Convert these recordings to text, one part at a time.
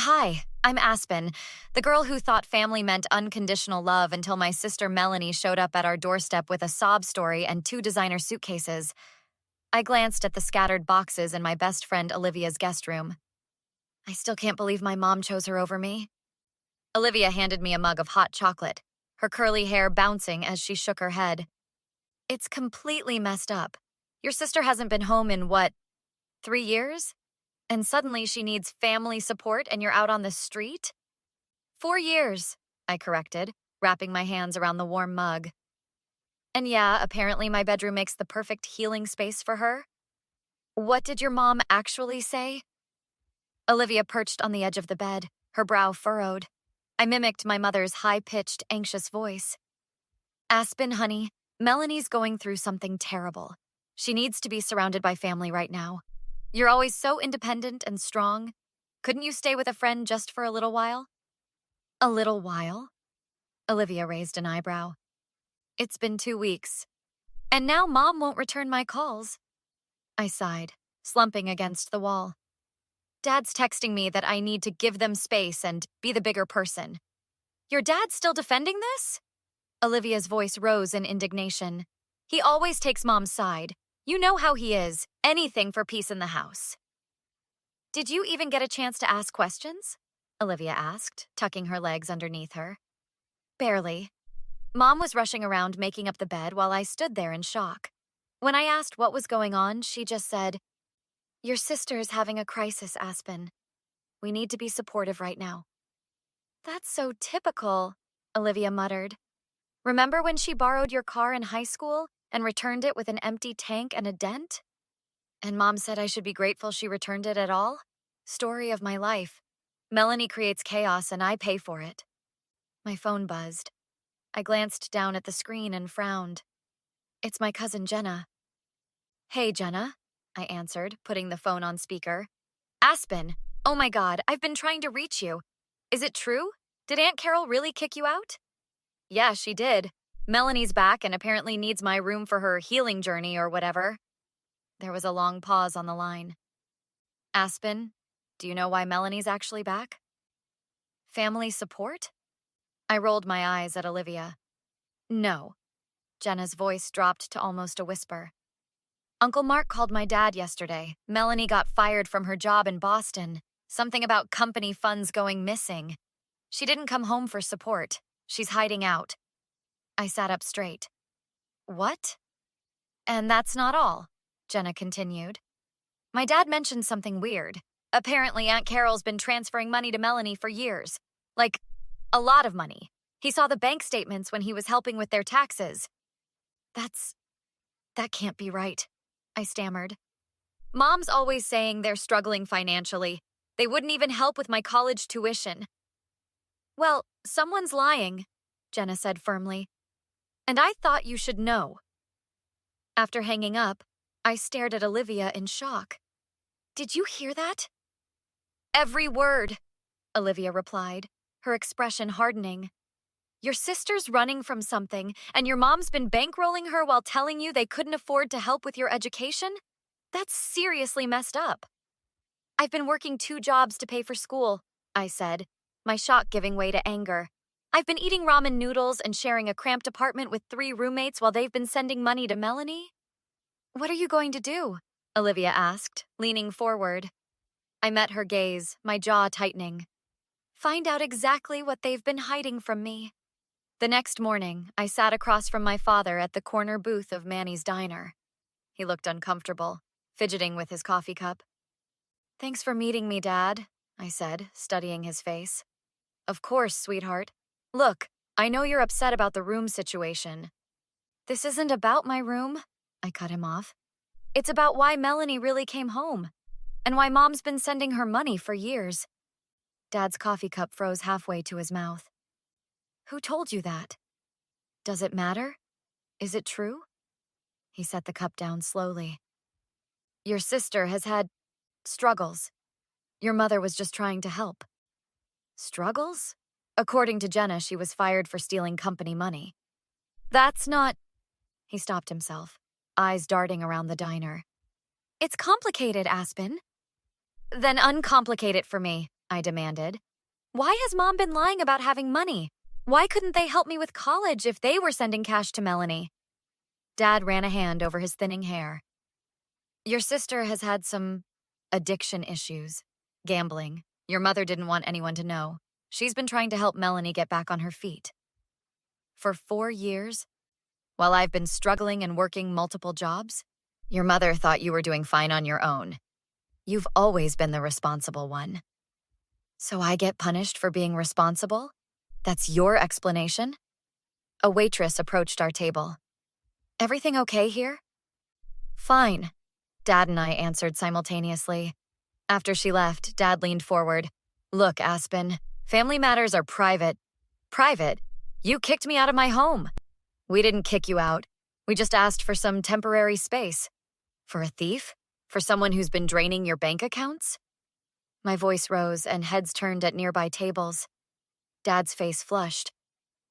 Hi, I'm Aspen, the girl who thought family meant unconditional love until my sister Melanie showed up at our doorstep with a sob story and two designer suitcases. I glanced at the scattered boxes in my best friend Olivia's guest room. I still can't believe my mom chose her over me. Olivia handed me a mug of hot chocolate, her curly hair bouncing as she shook her head. It's completely messed up. Your sister hasn't been home in what, 3 years? And suddenly she needs family support and you're out on the street? 4 years, I corrected, wrapping my hands around the warm mug. And yeah, apparently my bedroom makes the perfect healing space for her. What did your mom actually say? Olivia perched on the edge of the bed, her brow furrowed. I mimicked my mother's high-pitched, anxious voice. Aspen, honey, Melanie's going through something terrible. She needs to be surrounded by family right now. You're always so independent and strong. Couldn't you stay with a friend just for a little while? A little while? Olivia raised an eyebrow. It's been 2 weeks. And now Mom won't return my calls. I sighed, slumping against the wall. Dad's texting me that I need to give them space and be the bigger person. Your dad's still defending this? Olivia's voice rose in indignation. He always takes Mom's side. You know how he is. Anything for peace in the house. Did you even get a chance to ask questions? Olivia asked, tucking her legs underneath her. Barely. Mom was rushing around making up the bed while I stood there in shock. When I asked what was going on, she just said, Your sister is having a crisis, Aspen. We need to be supportive right now. That's so typical, Olivia muttered. Remember when she borrowed your car in high school and returned it with an empty tank and a dent? And Mom said I should be grateful she returned it at all? Story of my life. Melanie creates chaos and I pay for it. My phone buzzed. I glanced down at the screen and frowned. It's my cousin Jenna. Hey, Jenna, I answered, putting the phone on speaker. Aspen, oh my God, I've been trying to reach you. Is it true? Did Aunt Carol really kick you out? Yeah, she did. Melanie's back and apparently needs my room for her healing journey or whatever. There was a long pause on the line. Aspen, do you know why Melanie's actually back? Family support? I rolled my eyes at Olivia. No. Jenna's voice dropped to almost a whisper. Uncle Mark called my dad yesterday. Melanie got fired from her job in Boston. Something about company funds going missing. She didn't come home for support. She's hiding out. I sat up straight. What? And that's not all, Jenna continued. My dad mentioned something weird. Apparently, Aunt Carol's been transferring money to Melanie for years. Like, a lot of money. He saw the bank statements when he was helping with their taxes. That can't be right, I stammered. Mom's always saying they're struggling financially. They wouldn't even help with my college tuition. Well, someone's lying, Jenna said firmly. And I thought you should know. After hanging up, I stared at Olivia in shock. Did you hear that? Every word, Olivia replied, her expression hardening. Your sister's running from something, and your mom's been bankrolling her while telling you they couldn't afford to help with your education? That's seriously messed up. I've been working 2 jobs to pay for school, I said, my shock giving way to anger. I've been eating ramen noodles and sharing a cramped apartment with 3 roommates while they've been sending money to Melanie. What are you going to do? Olivia asked, leaning forward. I met her gaze, my jaw tightening. Find out exactly what they've been hiding from me. The next morning, I sat across from my father at the corner booth of Manny's diner. He looked uncomfortable, fidgeting with his coffee cup. Thanks for meeting me, Dad, I said, studying his face. Of course, sweetheart. Look, I know you're upset about the room situation. This isn't about my room, I cut him off. It's about why Melanie really came home, and why Mom's been sending her money for years. Dad's coffee cup froze halfway to his mouth. Who told you that? Does it matter? Is it true? He set the cup down slowly. Your sister has had struggles. Your mother was just trying to help. Struggles? According to Jenna, she was fired for stealing company money. That's not... He stopped himself, eyes darting around the diner. It's complicated, Aspen. Then uncomplicate it for me, I demanded. Why has Mom been lying about having money? Why couldn't they help me with college if they were sending cash to Melanie? Dad ran a hand over his thinning hair. Your sister has had some addiction issues. Gambling. Your mother didn't want anyone to know. She's been trying to help Melanie get back on her feet. For 4 years? While I've been struggling and working multiple jobs? Your mother thought you were doing fine on your own. You've always been the responsible one. So I get punished for being responsible? That's your explanation? A waitress approached our table. Everything okay here? Fine, Dad and I answered simultaneously. After she left, Dad leaned forward. Look, Aspen, family matters are private. Private? You kicked me out of my home. We didn't kick you out. We just asked for some temporary space. For a thief? For someone who's been draining your bank accounts? My voice rose and heads turned at nearby tables. Dad's face flushed.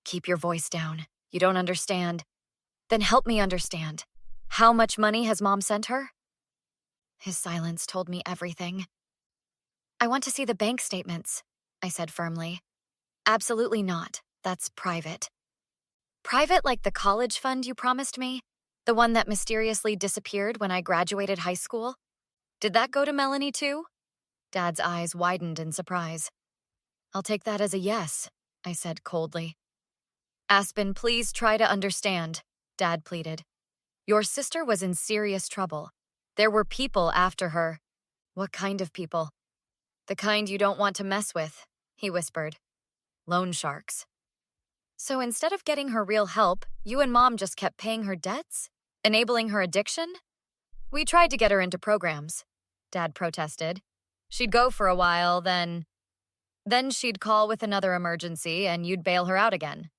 Keep your voice down. You don't understand. Then help me understand. How much money has Mom sent her? His silence told me everything. I want to see the bank statements, I said firmly. Absolutely not. That's private. Private like the college fund you promised me? The one that mysteriously disappeared when I graduated high school? Did that go to Melanie too? Dad's eyes widened in surprise. I'll take that as a yes, I said coldly. Aspen, please try to understand, Dad pleaded. Your sister was in serious trouble. There were people after her. What kind of people? The kind you don't want to mess with, he whispered. Loan sharks. So instead of getting her real help, you and Mom just kept paying her debts? Enabling her addiction? We tried to get her into programs, Dad protested. She'd go for a while, then she'd call with another emergency and you'd bail her out again.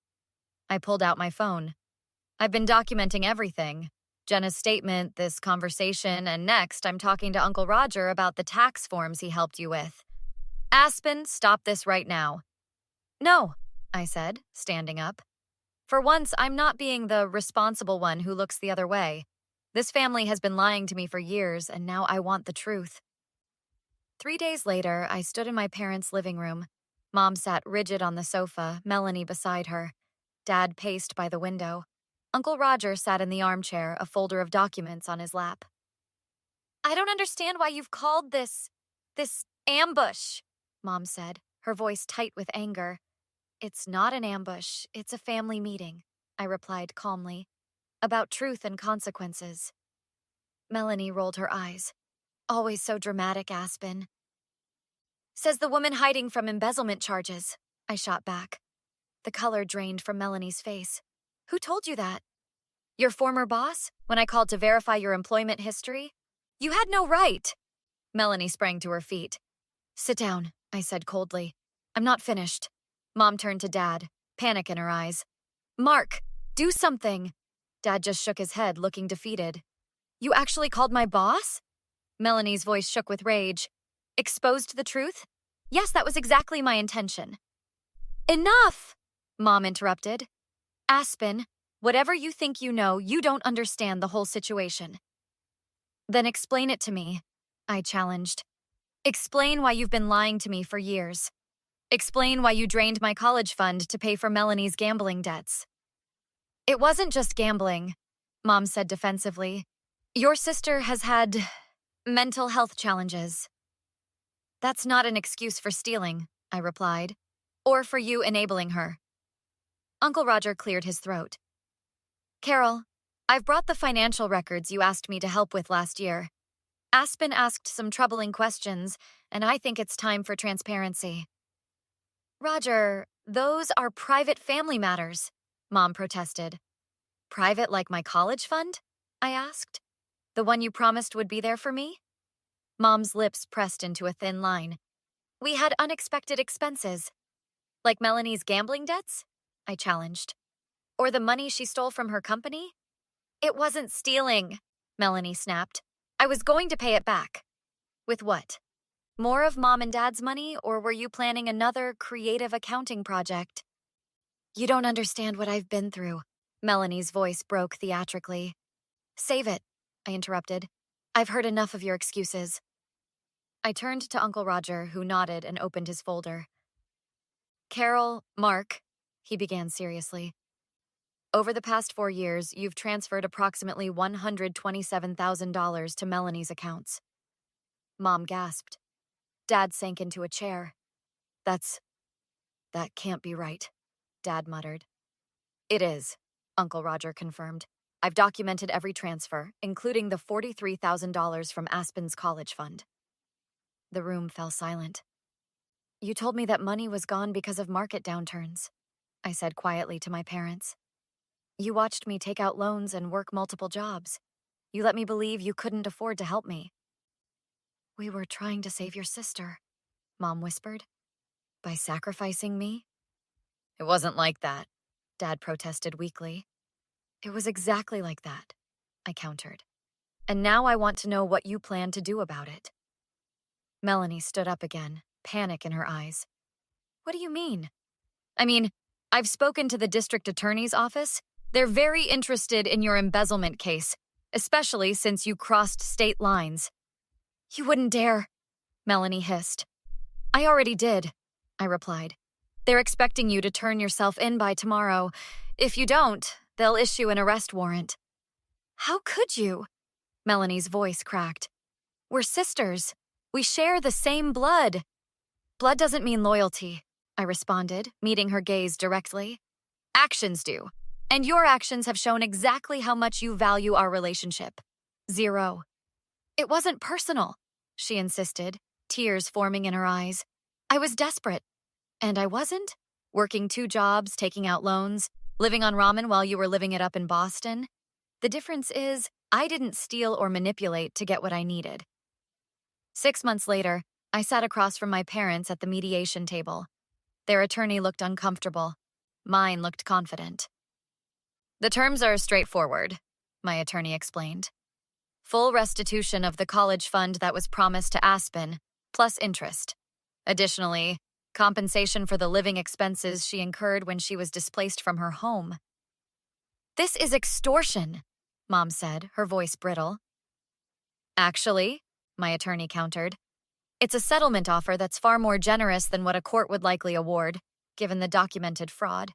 I pulled out my phone. I've been documenting everything. Jenna's statement, this conversation, and next I'm talking to Uncle Roger about the tax forms he helped you with. Aspen, stop this right now. No, I said, standing up. For once, I'm not being the responsible one who looks the other way. This family has been lying to me for years, and now I want the truth. 3 days later, I stood in my parents' living room. Mom sat rigid on the sofa, Melanie beside her. Dad paced by the window. Uncle Roger sat in the armchair, a folder of documents on his lap. I don't understand why you've called this ambush, Mom said, her voice tight with anger. It's not an ambush, it's a family meeting, I replied calmly, about truth and consequences. Melanie rolled her eyes. Always so dramatic, Aspen. Says the woman hiding from embezzlement charges, I shot back. The color drained from Melanie's face. Who told you that? Your former boss, when I called to verify your employment history? You had no right. Melanie sprang to her feet. Sit down, I said coldly. I'm not finished. Mom turned to Dad, panic in her eyes. Mark, do something. Dad just shook his head, looking defeated. You actually called my boss? Melanie's voice shook with rage. Exposed the truth? Yes, that was exactly my intention. Enough! Mom interrupted. Aspen, whatever you think you know, you don't understand the whole situation. Then explain it to me, I challenged. Explain why you've been lying to me for years. Explain why you drained my college fund to pay for Melanie's gambling debts. It wasn't just gambling, Mom said defensively. Your sister has had mental health challenges. That's not an excuse for stealing, I replied, or for you enabling her. Uncle Roger cleared his throat. Carol, I've brought the financial records you asked me to help with last year. Aspen asked some troubling questions, and I think it's time for transparency. Roger, those are private family matters, Mom protested. Private like my college fund? I asked. The one you promised would be there for me? Mom's lips pressed into a thin line. We had unexpected expenses. Like Melanie's gambling debts? I challenged. Or the money she stole from her company? It wasn't stealing, Melanie snapped. I was going to pay it back. With what? More of Mom and Dad's money, or were you planning another creative accounting project? You don't understand what I've been through. Melanie's voice broke theatrically. Save it, I interrupted. I've heard enough of your excuses. I turned to Uncle Roger, who nodded and opened his folder. Carol, Mark, he began seriously. Over the past 4 years, you've transferred approximately $127,000 to Melanie's accounts. Mom gasped. Dad sank into a chair. That can't be right, Dad muttered. It is, Uncle Roger confirmed. I've documented every transfer, including the $43,000 from Aspen's college fund. The room fell silent. You told me that money was gone because of market downturns, I said quietly to my parents. You watched me take out loans and work multiple jobs. You let me believe you couldn't afford to help me. We were trying to save your sister, Mom whispered. By sacrificing me? It wasn't like that, Dad protested weakly. It was exactly like that, I countered. And now I want to know what you plan to do about it. Melanie stood up again, panic in her eyes. What do you mean? I mean, I've spoken to the district attorney's office. They're very interested in your embezzlement case, especially since you crossed state lines. You wouldn't dare, Melanie hissed. I already did, I replied. They're expecting you to turn yourself in by tomorrow. If you don't, they'll issue an arrest warrant. How could you? Melanie's voice cracked. We're sisters. We share the same blood. Blood doesn't mean loyalty, I responded, meeting her gaze directly. Actions do. And your actions have shown exactly how much you value our relationship. 0. It wasn't personal, she insisted, tears forming in her eyes. I was desperate. And I wasn't? Working 2 jobs, taking out loans, living on ramen while you were living it up in Boston. The difference is, I didn't steal or manipulate to get what I needed. 6 months later, I sat across from my parents at the mediation table. Their attorney looked uncomfortable. Mine looked confident. The terms are straightforward, my attorney explained. Full restitution of the college fund that was promised to Aspen, plus interest. Additionally, compensation for the living expenses she incurred when she was displaced from her home. This is extortion, Mom said, her voice brittle. Actually, my attorney countered, it's a settlement offer that's far more generous than what a court would likely award, given the documented fraud.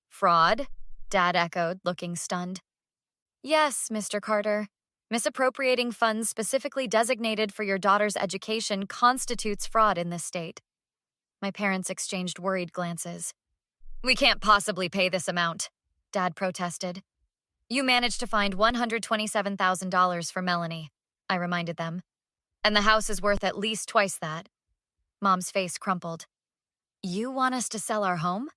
Fraud? Dad echoed, looking stunned. Yes, Mr. Carter. Misappropriating funds specifically designated for your daughter's education constitutes fraud in this state. My parents exchanged worried glances. We can't possibly pay this amount, Dad protested. You managed to find $127,000 for Melanie, I reminded them. And the house is worth at least twice that. Mom's face crumpled. You want us to sell our home?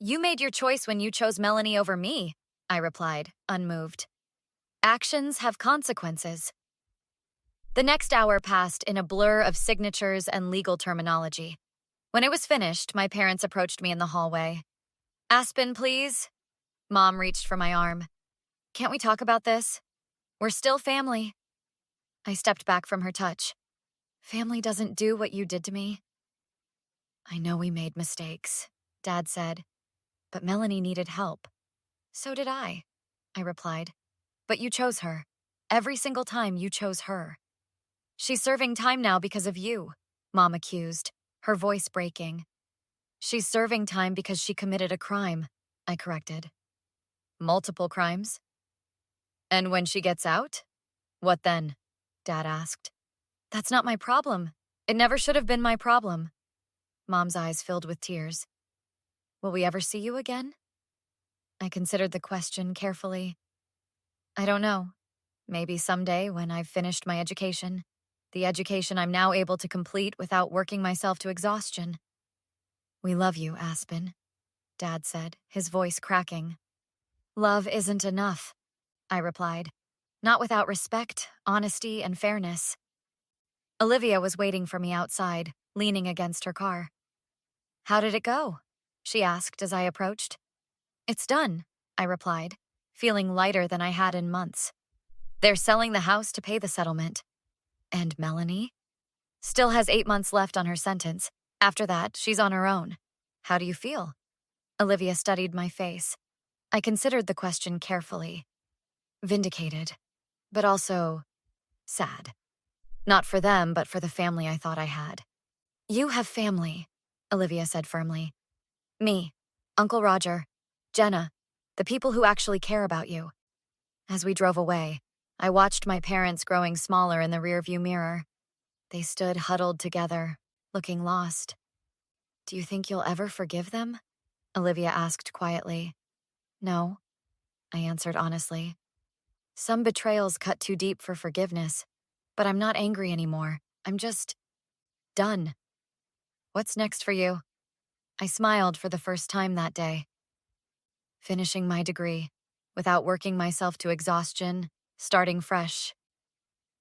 You made your choice when you chose Melanie over me, I replied, unmoved. Actions have consequences. The next hour passed in a blur of signatures and legal terminology. When it was finished, my parents approached me in the hallway. Aspen, please. Mom reached for my arm. Can't we talk about this? We're still family. I stepped back from her touch. Family doesn't do what you did to me. I know we made mistakes, Dad said. But Melanie needed help. So did I replied. But you chose her. Every single time you chose her. She's serving time now because of you, Mom accused, her voice breaking. She's serving time because she committed a crime, I corrected. Multiple crimes? And when she gets out? What then? Dad asked. That's not my problem. It never should have been my problem. Mom's eyes filled with tears. Will we ever see you again? I considered the question carefully. I don't know. Maybe someday when I've finished my education. The education I'm now able to complete without working myself to exhaustion. We love you, Aspen, Dad said, his voice cracking. Love isn't enough, I replied. Not without respect, honesty, and fairness. Olivia was waiting for me outside, leaning against her car. How did it go? She asked as I approached. It's done, I replied, feeling lighter than I had in months. They're selling the house to pay the settlement. And Melanie? Still has 8 months left on her sentence. After that, she's on her own. How do you feel? Olivia studied my face. I considered the question carefully. Vindicated, but also sad. Not for them, but for the family I thought I had. You have family, Olivia said firmly. Me, Uncle Roger, Jenna, the people who actually care about you. As we drove away, I watched my parents growing smaller in the rearview mirror. They stood huddled together, looking lost. Do you think you'll ever forgive them? Olivia asked quietly. No, I answered honestly. Some betrayals cut too deep for forgiveness, but I'm not angry anymore. I'm just done. What's next for you? I smiled for the first time that day. Finishing my degree, without working myself to exhaustion, starting fresh.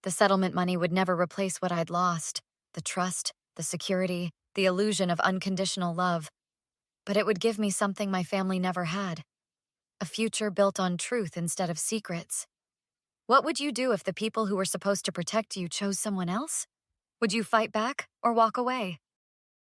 The settlement money would never replace what I'd lost, the trust, the security, the illusion of unconditional love. But it would give me something my family never had. A future built on truth instead of secrets. What would you do if the people who were supposed to protect you chose someone else? Would you fight back or walk away?